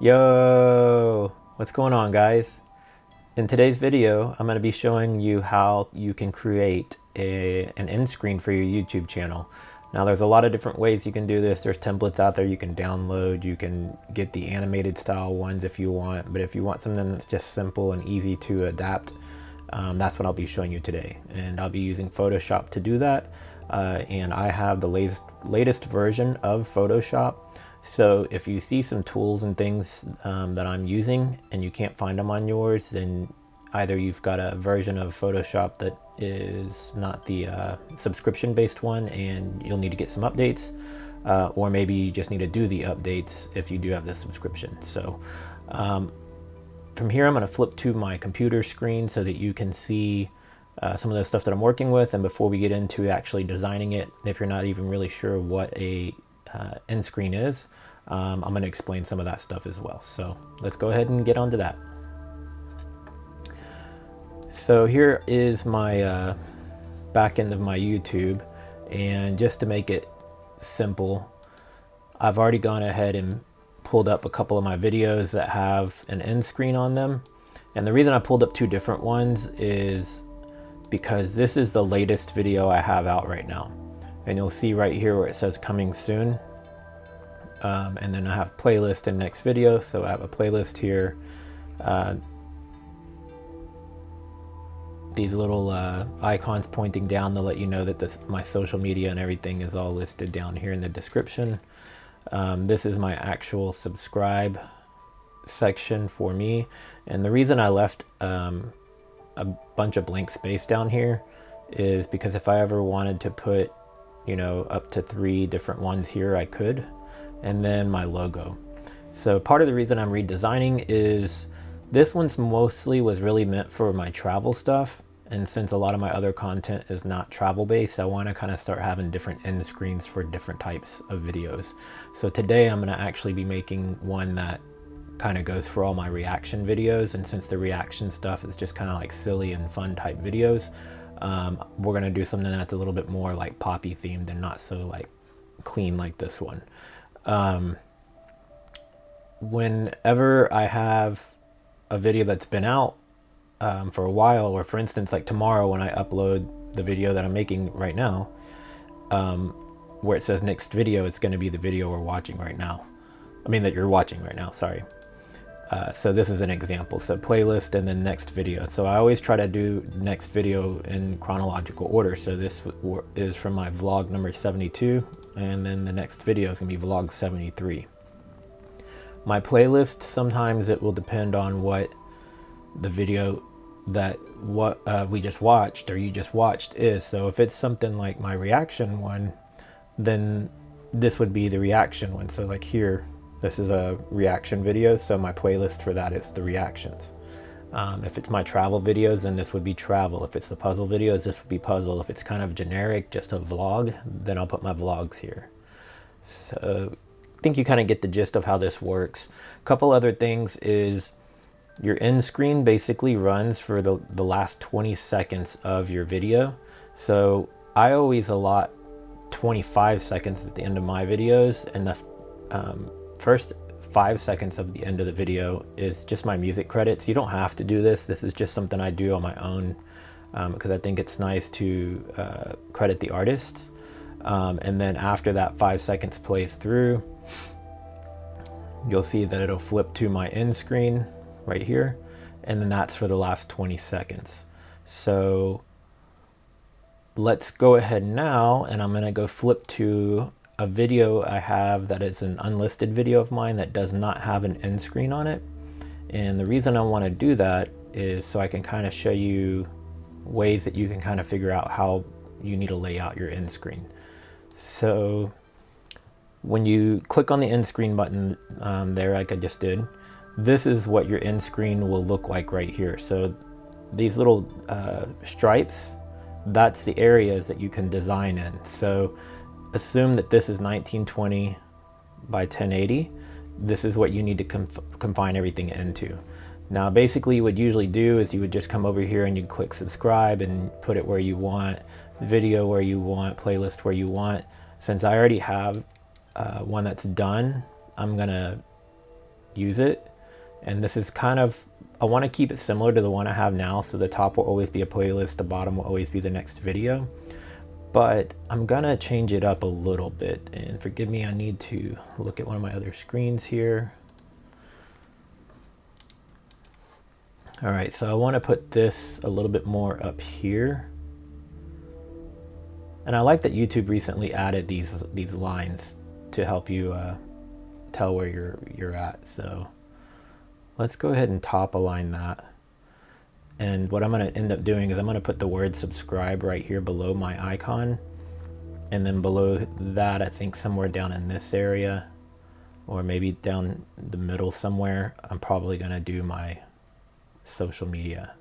Yo, what's going on, guys? In today's video, I'm going to be showing you how you can create an end screen for your YouTube channel. Now, there's a lot of different ways you can do this. There's templates out there you can download. You can get the animated style ones if you want, but if you want something that's just simple and easy to adapt, that's what I'll be showing you today. And I'll be using Photoshop to do that. And I have the latest version of Photoshop. So if you see some tools and things that I'm using and you can't find them on yours, then either you've got a version of Photoshop that is not the subscription-based one and you'll need to get some updates, or maybe you just need to do the updates if you do have the subscription. So from here, I'm going to flip to my computer screen so that you can see some of the stuff that I'm working with. And before we get into actually designing it, if you're not even really sure what a end screen is, I'm going to explain some of that stuff as well. So let's go ahead and get onto that. So here is my back end of my YouTube, and just to make it simple, I've already gone ahead and pulled up a couple of my videos that have an end screen on them. And the reason I pulled up two different ones is because this is the latest video I have out right now. And you'll see right here where it says coming soon. And then I have playlist and next video. So I have a playlist here. These little icons pointing down to let you know that my social media and everything is all listed down here in the description. This is my actual subscribe section for me. And the reason I left a bunch of blank space down here is because if I ever wanted to put, you know, up to 3 different ones here, I could. And then my logo. So part of the reason I'm redesigning is this one's mostly was really meant for my travel stuff. And since a lot of my other content is not travel based, I want to kind of start having different end screens for different types of videos. So today I'm going to actually be making one that kind of goes for all my reaction videos. And since the reaction stuff is just kind of like silly and fun type videos, we're going to do something that's a little bit more like poppy themed and not so like clean like this one. Whenever I have a video that's been out for a while, or for instance like tomorrow when I upload the video that I'm making right now, where it says next video, it's going to be the video we're watching right now. I mean that you're watching right now, sorry. So this is an example. So playlist and then next video. So I always try to do next video in chronological order. So this is from my vlog number 72, and then the next video is gonna be vlog 73. My playlist, sometimes it will depend on what the video that we just watched or you just watched is. So if it's something like my reaction one, then this would be the reaction one. So like here, this is a reaction video, so my playlist for that is the reactions. If it's my travel videos, then this would be travel. If it's the puzzle videos, this would be puzzle. If it's kind of generic, just a vlog, then I'll put my vlogs here. So I think you kind of get the gist of how this works. A couple other things is your end screen basically runs for the last 20 seconds of your video. So I always allot 25 seconds at the end of my videos, and the first 5 seconds of the end of the video is just my music credits. You don't have to do this. This is just something I do on my own because I think it's nice to credit the artists. And then after that 5 seconds plays through, you'll see that it'll flip to my end screen right here. And then that's for the last 20 seconds. So let's go ahead now, and I'm going to go flip to a video I have that is an unlisted video of mine that does not have an end screen on it. And the reason I want to do that is so I can kind of show you ways that you can kind of figure out how you need to lay out your end screen. So when you click on the end screen button there, like I just did, this is what your end screen will look like right here. So these little stripes, that's the areas that you can design in. So assume that this is 1920 by 1080. This is what you need to confine everything into. Now basically what you usually do is you would just come over here and you click subscribe and put it where you want, video where you want, playlist where you want. Since I already have one that's done, I'm gonna use it. And this is kind of, I want to keep it similar to the one I have now. So the top will always be a playlist, the bottom will always be the next video. But I'm gonna change it up a little bit, and forgive me, I need to look at one of my other screens here. All right, so I want to put this a little bit more up here. And I like that YouTube recently added these lines to help you tell where you're at. So let's go ahead and top align that. And what I'm going to end up doing is I'm going to put the word subscribe right here below my icon. And then below that, I think somewhere down in this area, or maybe down the middle somewhere, I'm probably going to do my social media.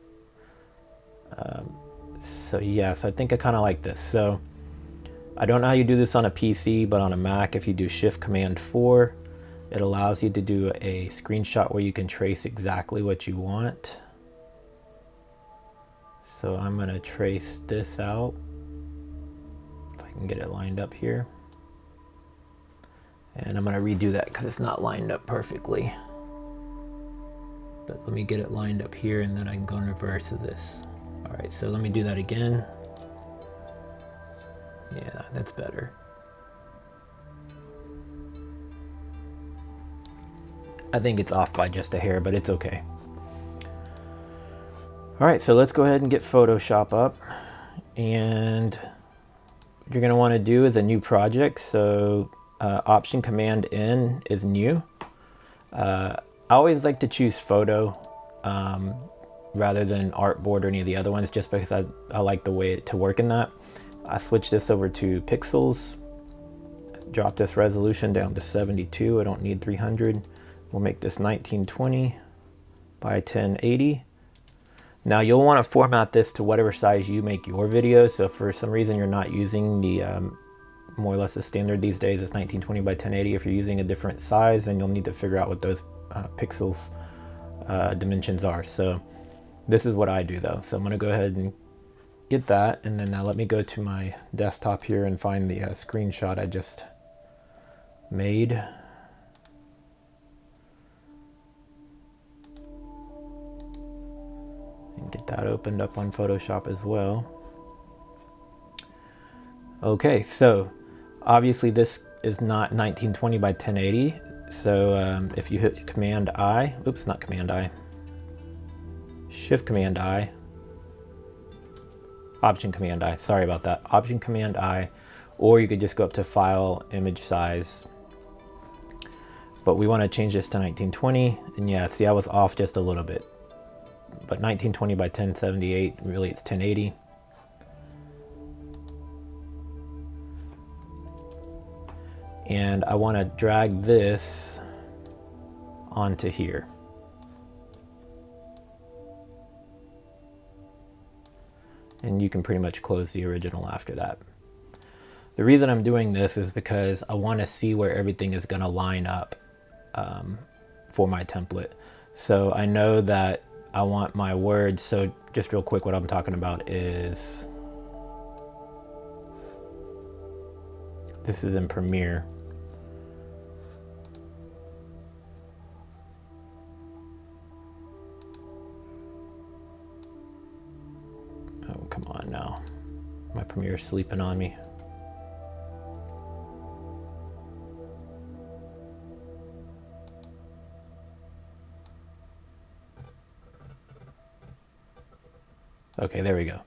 So yeah, so I think I kind of like this. So I don't know how you do this on a PC, but on a Mac, if you do Shift Command 4, it allows you to do a screenshot where you can trace exactly what you want. So I'm going to trace this out, if I can get it lined up here. And I'm going to redo that because it's not lined up perfectly. But let me get it lined up here, and then I can go in reverse of this. All right, so let me do that again. Yeah, that's better. I think it's off by just a hair, but it's okay. All right, so let's go ahead and get Photoshop up. And what you're gonna wanna do is a new project. So Option Command N is new. I always like to choose photo rather than artboard or any of the other ones, just because I like the way to work in that. I switch this over to pixels, drop this resolution down to 72. I don't need 300. We'll make this 1920 by 1080. Now you'll want to format this to whatever size you make your video. So if for some reason you're not using the more or less the standard these days is 1920 by 1080. If you're using a different size, then you'll need to figure out what those pixels dimensions are. So this is what I do though. So I'm going to go ahead and get that, and then now let me go to my desktop here and find the screenshot I just made. And get that opened up on Photoshop as well. Okay, so obviously this is not 1920 by 1080. So if you hit Command I, oops, not Command I, Shift Command I, Option Command I, sorry about that, Option Command I, or you could just go up to File, Image Size. But we want to change this to 1920, and yeah, see I was off just a little bit. But 1920 by 1078, really it's 1080. And I want to drag this onto here. And you can pretty much close the original after that. The reason I'm doing this is because I want to see where everything is going to line up for my template. So I know that I want my words. So just real quick, what I'm talking about is, this is in Premiere. Oh, come on now. My Premiere's sleeping on me. Okay, there we go.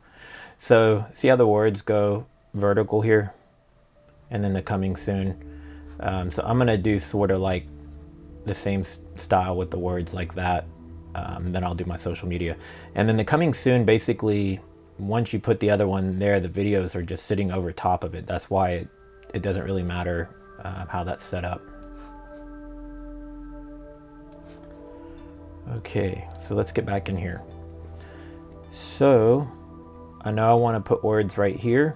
So see how the words go vertical here? And then the coming soon. So I'm gonna do sort of like the same style with the words like that. Then I'll do my social media. And then the coming soon, basically, once you put the other one there, the videos are just sitting over top of it. That's why it doesn't really matter how that's set up. Okay, so let's get back in here. So I know I want to put words right here.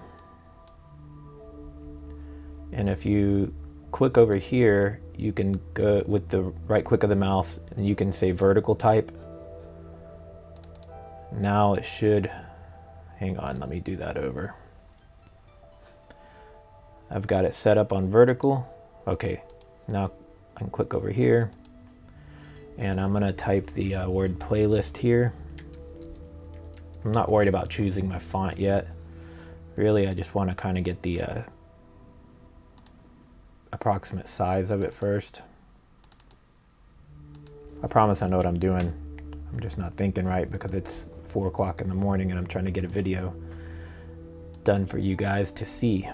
And if you click over here, you can go with the right click of the mouse and you can say vertical type. Now it should, hang on, let me do that over. I've got it set up on vertical. Okay, now I can click over here And I'm gonna type the word playlist here. I'm not worried about choosing my font yet. Really, I just want to kind of get the approximate size of it first. I promise I know what I'm doing. I'm just not thinking right because it's 4 o'clock in the morning and I'm trying to get a video done for you guys to see.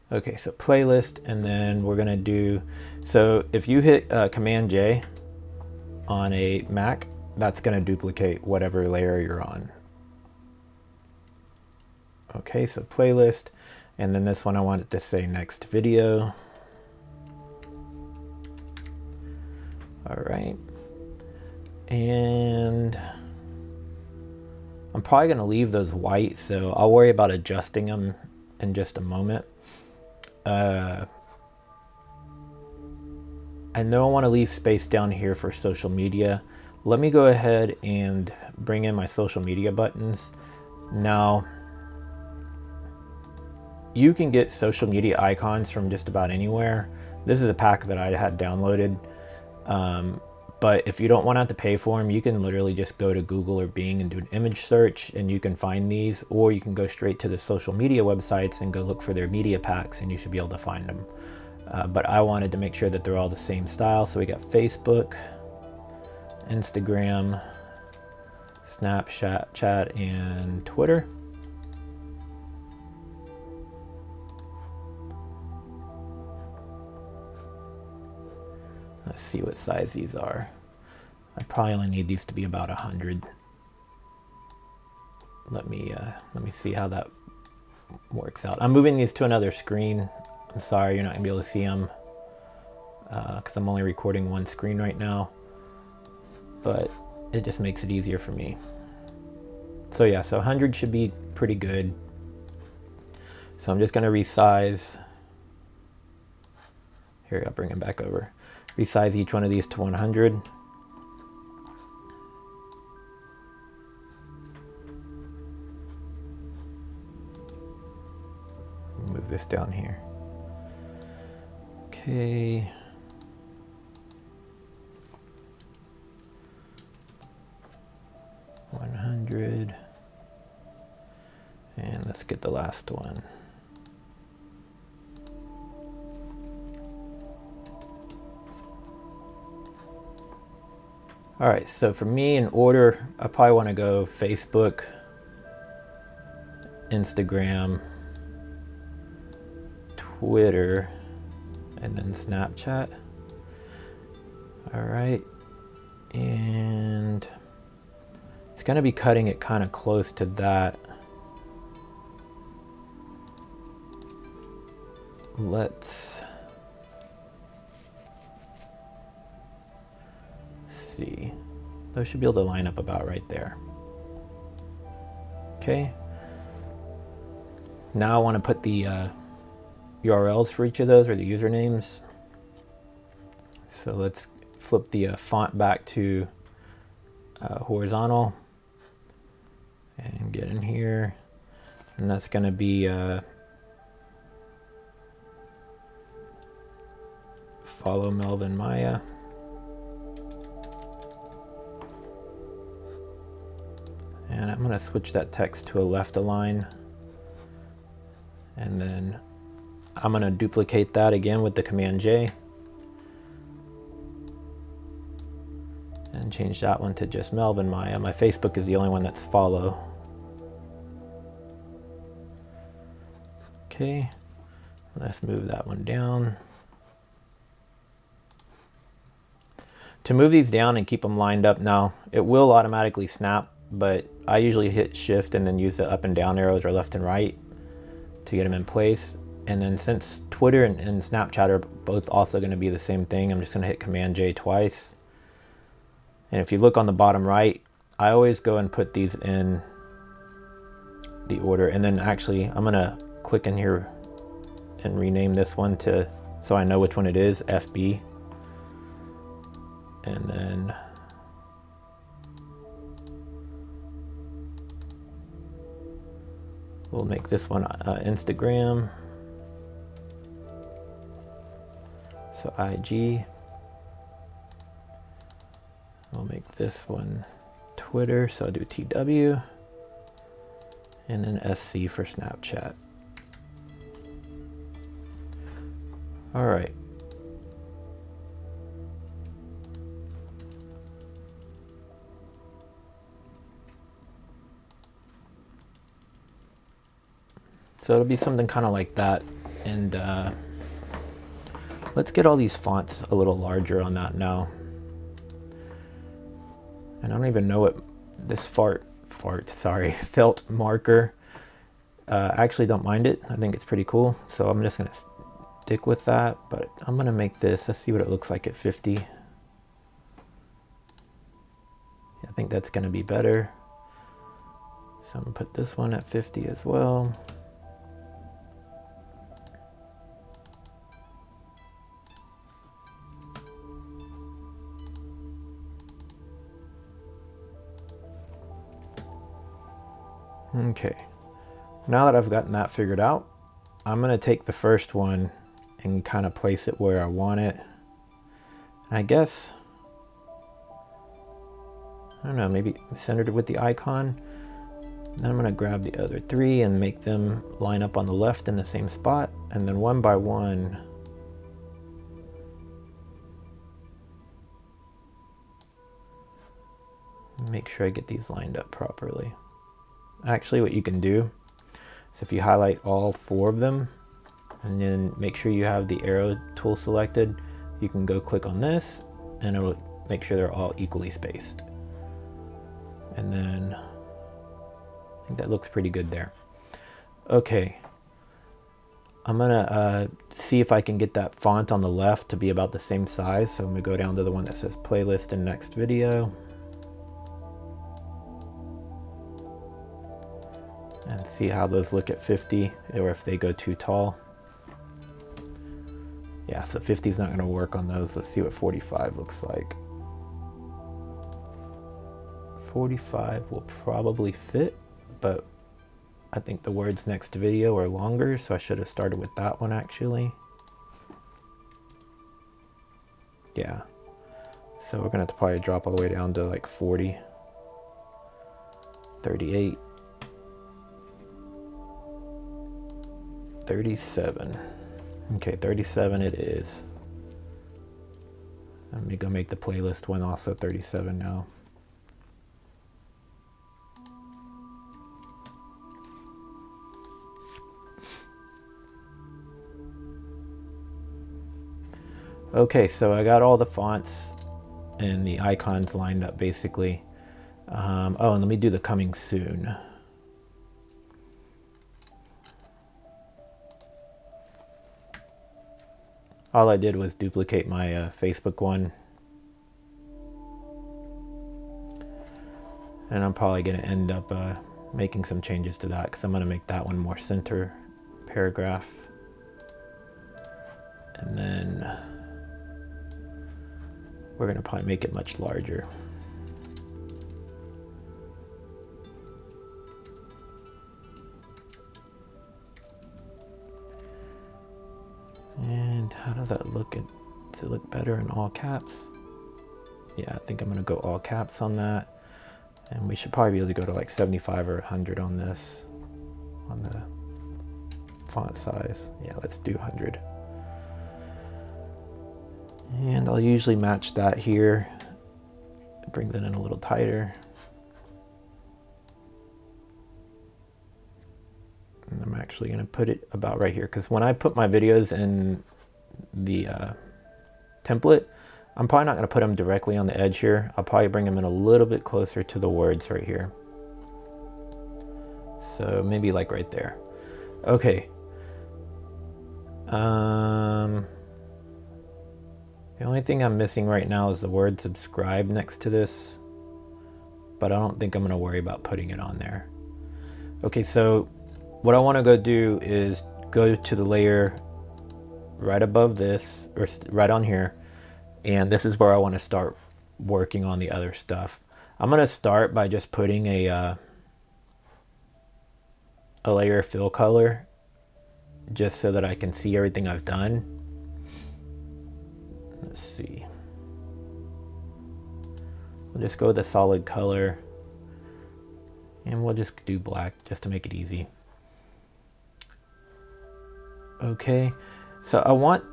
Okay, so playlist, and then we're gonna do, so if you hit Command J on a Mac, that's gonna duplicate whatever layer you're on. Okay, so playlist, and then this one I want it to say next video. All right, and I'm probably gonna leave those white, so I'll worry about adjusting them in just a moment. I know I want to leave space down here for social media. Let me go ahead and bring in my social media buttons. Now, you can get social media icons from just about anywhere. This is a pack that I had downloaded. But if you don't want to have to pay for them, you can literally just go to Google or Bing and do an image search and you can find these, or you can go straight to the social media websites and go look for their media packs and you should be able to find them. But I wanted to make sure that they're all the same style. So we got Facebook, Instagram, Snapchat, and Twitter. Let's see what size these are. I probably only need these to be about 100. Let me see how that works out. I'm moving these to another screen. I'm sorry, you're not gonna be able to see them because I'm only recording one screen right now, but it just makes it easier for me. So yeah, so 100 should be pretty good. So I'm just gonna resize. Here, I'll bring them back over. Resize each one of these to 100. Move this down here. Okay. $100. And let's get the last one. All right, so for me in order, I probably want to go Facebook, Instagram, Twitter, and then Snapchat. All right, and it's gonna be cutting it kind of close to that. Let's see. Those should be able to line up about right there. Okay. Now I want to put the URLs for each of those, or the usernames. So let's flip the font back to horizontal and get in here. And that's going to be follow Melvin Maya. And I'm going to switch that text to a left align. And then I'm going to duplicate that again with the Command J. And change that one to just Melvin Maya. My Facebook is the only one that's follow. Okay, let's move that one down. To move these down and keep them lined up, now it will automatically snap, but I usually hit shift and then use the up and down arrows or left and right to get them in place. And then since Twitter and Snapchat are both also going to be the same thing, I'm just going to hit Command J twice. And if you look on the bottom right, I always go and put these in the order. And then actually I'm going to click in here and rename this one to, so I know which one it is, FB. And then we'll make this one Instagram. So IG. We'll make this one Twitter, so I'll do TW. And then SC for Snapchat. All right. So it'll be something kind of like that. And let's get all these fonts a little larger on that now. And I don't even know what this felt marker. I actually don't mind it. I think it's pretty cool. So I'm just gonna stick with that, but I'm gonna make this, let's see what it looks like at 50. Yeah, I think that's gonna be better. So I'm gonna put this one at 50 as well. Okay, now that I've gotten that figured out, I'm gonna take the first one and kind of place it where I want it. And I guess, I don't know, maybe centered with the icon. Then I'm gonna grab the other three and make them line up on the left in the same spot. And then one by one, make sure I get these lined up properly. Actually, what you can do is if you highlight all four of them and then make sure you have the arrow tool selected, you can go click on this and it'll make sure they're all equally spaced. And then I think that looks pretty good there. Okay, I'm gonna see if I can get that font on the left to be about the same size. So I'm gonna go down to the one that says playlist and next video. And see how those look at 50 or if they go too tall. Yeah, so 50 is not going to work on those. Let's see what 45 looks like. 45 will probably fit, but I think the words next video are longer, so I should have started with that one actually. Yeah, so we're going to have to probably drop all the way down to like 40, 38. 37. Okay, 37 it is. Let me go make the playlist one also 37 now. Okay, so I got all the fonts and the icons lined up basically. Oh, and let me do the coming soon. All I did was duplicate my Facebook one. And I'm probably going to end up making some changes to that because I'm going to make that one more center paragraph. And then we're going to probably make it much larger. And how does that look? Does it look better in all caps? Yeah, I think I'm gonna go all caps on that. And we should probably be able to go to like 75 or 100 on this, on the font size. Yeah, let's do 100. And I'll usually match that here. It brings it in a little tighter. And I'm actually going to put it about right here because when I put my videos in the template, I'm probably not going to put them directly on the edge here. I'll probably bring them in a little bit closer to the words right here. So maybe like right there. Okay. The only thing I'm missing right now is the word subscribe next to this, but I don't think I'm going to worry about putting it on there. Okay, so what I want to go do is go to the layer right above this, or right on here, and this is where I want to start working on the other stuff. I'm going to start by just putting a layer of fill color just so that I can see everything I've done. Let's see. We'll just go with a solid color, and we'll just do black just to make it easy. Okay, so I want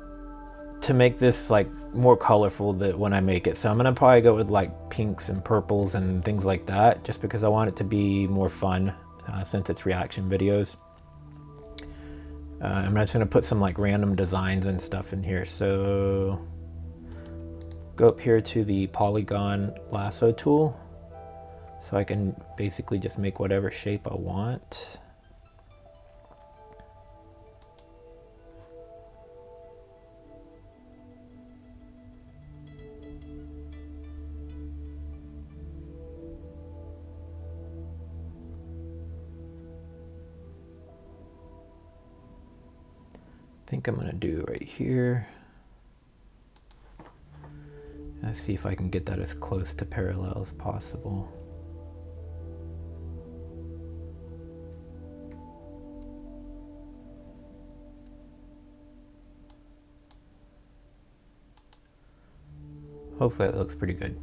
to make this like more colorful when I make it, so I'm gonna probably go with like pinks and purples and things like that, just because I want it to be more fun since it's reaction videos. I'm just gonna put some like random designs and stuff in here. So go up here to the polygon lasso tool, so I can basically just make whatever shape I want. I think I'm gonna do right here. Let's see if I can get that as close to parallel as possible. Hopefully that looks pretty good.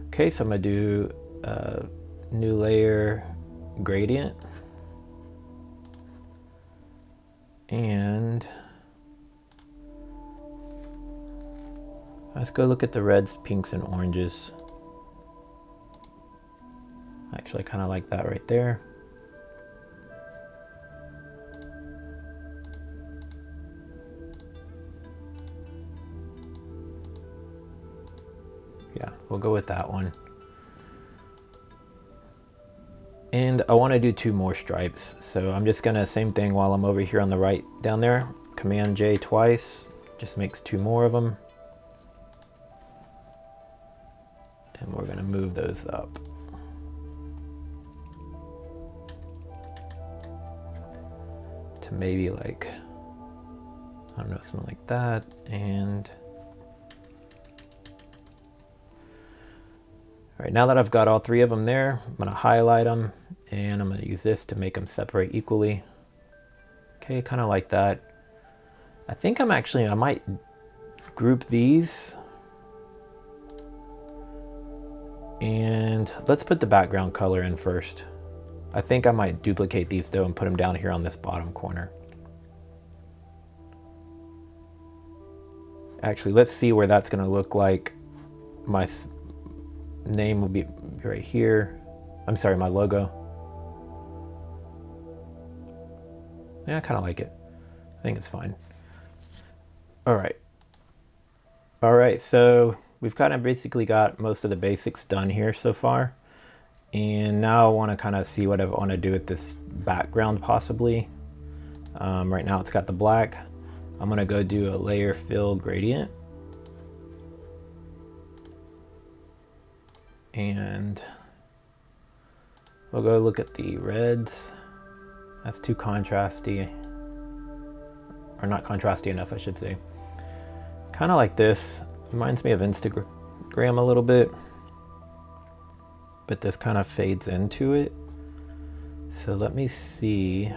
Okay, so I'm gonna do a new layer gradient. And let's go look at the reds, pinks, and oranges. Actually, I kind of like that right there. Yeah, we'll go with that one. And I want to do 2 more stripes. So I'm just gonna, same thing while I'm over here on the right down there, Command J twice, just makes 2 more of them. And we're gonna move those up. To maybe like, I don't know, something like that. And all right, now that I've got all 3 of them there, I'm gonna highlight them, and I'm gonna use this to make them separate equally. Okay, kind of like that. I think I might group these. And let's put the background color in first. I think I might duplicate these though and put them down here on this bottom corner. Actually, let's see where that's gonna look like. My name will be right here. I'm sorry, my logo. Yeah, I kind of like it. I think it's fine. All right. All right, so we've kind of basically got most of the basics done here so far. And now I want to kind of see what I want to do with this background possibly. Right now it's got the black. I'm going to go do a layer fill gradient. And we'll go look at the reds. That's too contrasty, or not contrasty enough, I should say. Kind of like this. Reminds me of Instagram a little bit, but this kind of fades into it. So let me see.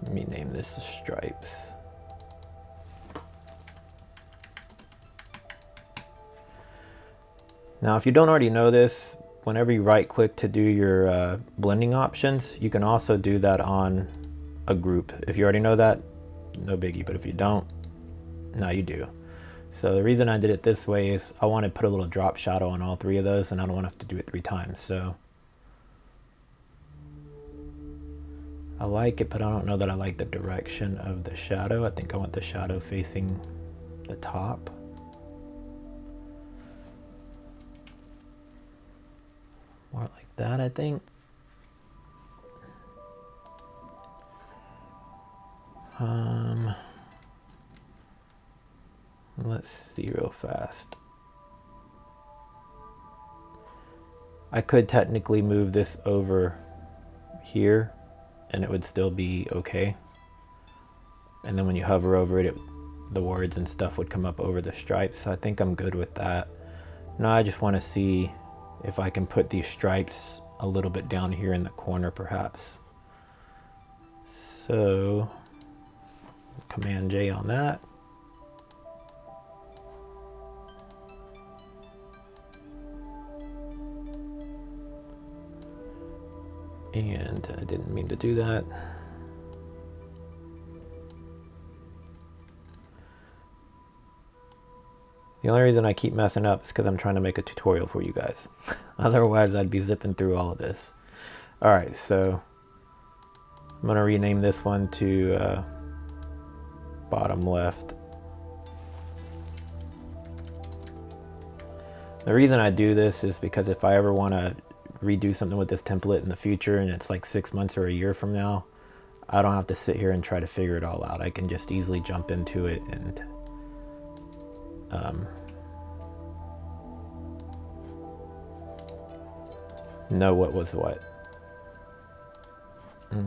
Let me name this stripes. Now, if you don't already know this, whenever you right click to do your blending options, you can also do that on a group. If you already know that, no biggie, but if you don't, now you do. So the reason I did it this way is I want to put a little drop shadow on all 3 of those, and I don't want to have to do it 3 times. So I like it, but I don't know that I like the direction of the shadow. I think I want the shadow facing the top. More like that, I think. Let's see real fast. I could technically move this over here and it would still be okay. And then when you hover over it, the words and stuff would come up over the stripes. So I think I'm good with that. Now I just want to see if I can put these stripes a little bit down here in the corner perhaps. So Command J on that. And I didn't mean to do that. The only reason I keep messing up is because I'm trying to make a tutorial for you guys. Otherwise, I'd be zipping through all of this. All right, so I'm gonna rename this one to bottom left. The reason I do this is because if I ever want to redo something with this template in the future and it's like 6 months or a year from now, I don't have to sit here and try to figure it all out. I can just easily jump into it and know what was what.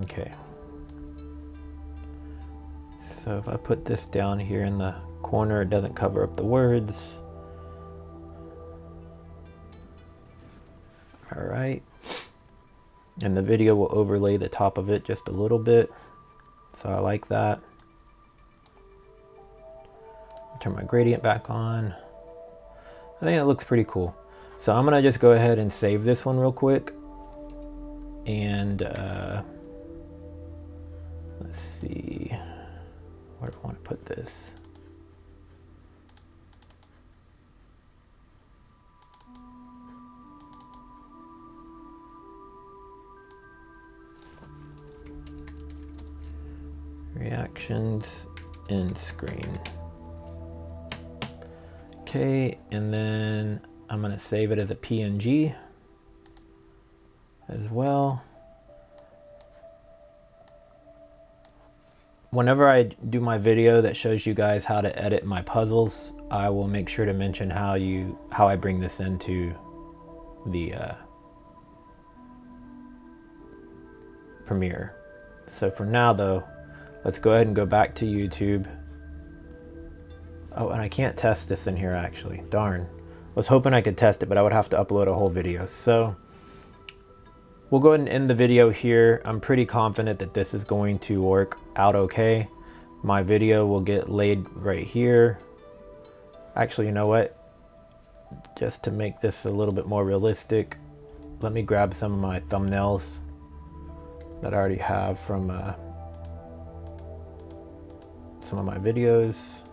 Okay. So if I put this down here in the corner, it doesn't cover up the words. All right. And the video will overlay the top of it just a little bit. So I like that. Turn my gradient back on. I think it looks pretty cool. So I'm gonna just go ahead and save this one real quick. And let's see, where do I want to put this? Reactions, Endscreen. Okay, and then I'm gonna save it as a PNG as well. Whenever I do my video that shows you guys how to edit my puzzles, I will make sure to mention how I bring this into the Premiere. So for now though, let's go ahead and go back to YouTube. Oh, and I can't test this in here actually. Darn. I was hoping I could test it, but I would have to upload a whole video. So we'll go ahead and end the video here. I'm pretty confident that this is going to work out okay. My video will get laid right here. Actually, you know what? Just to make this a little bit more realistic, let me grab some of my thumbnails that I already have from some of my videos.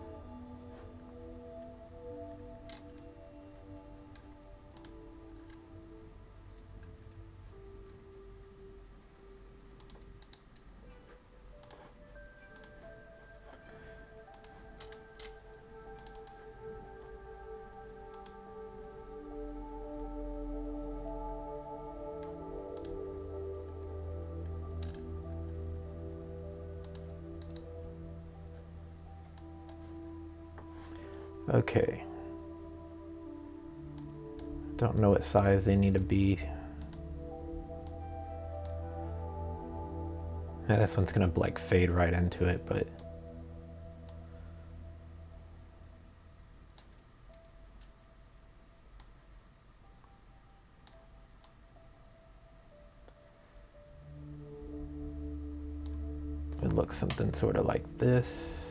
Okay. Don't know what size they need to be. Yeah, this one's gonna like fade right into it, but it looks something sort of like this.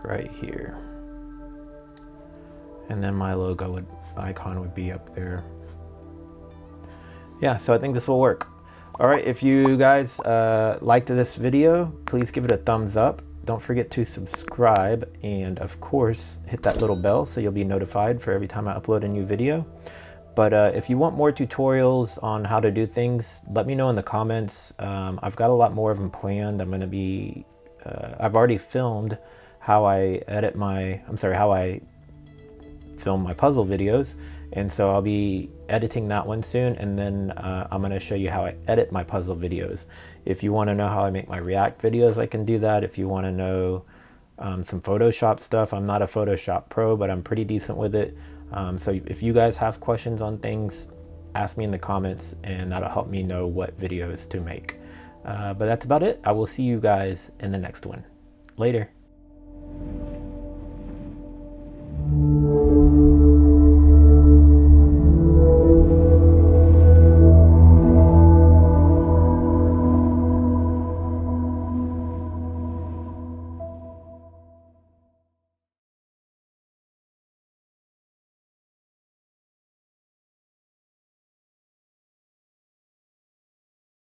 Right here, and then my logo icon would be up there. Yeah, so I think this will work. All right, if you guys liked this video, please give it a thumbs up. Don't forget to subscribe, and of course hit that little bell so you'll be notified for every time I upload a new video. But if you want more tutorials on how to do things, let me know in the comments. I've got a lot more of them planned. I'm gonna be I've already filmed how I film my puzzle videos, and so I'll be editing that one soon, and then I'm going to show you how I edit my puzzle videos. If you want to know how I make my React videos, I can do that. If you want to know some Photoshop stuff, I'm not a Photoshop pro, but I'm pretty decent with it. So if you guys have questions on things, ask me in the comments, and that'll help me know what videos to make. But that's about it. I will see you guys in the next one. Later.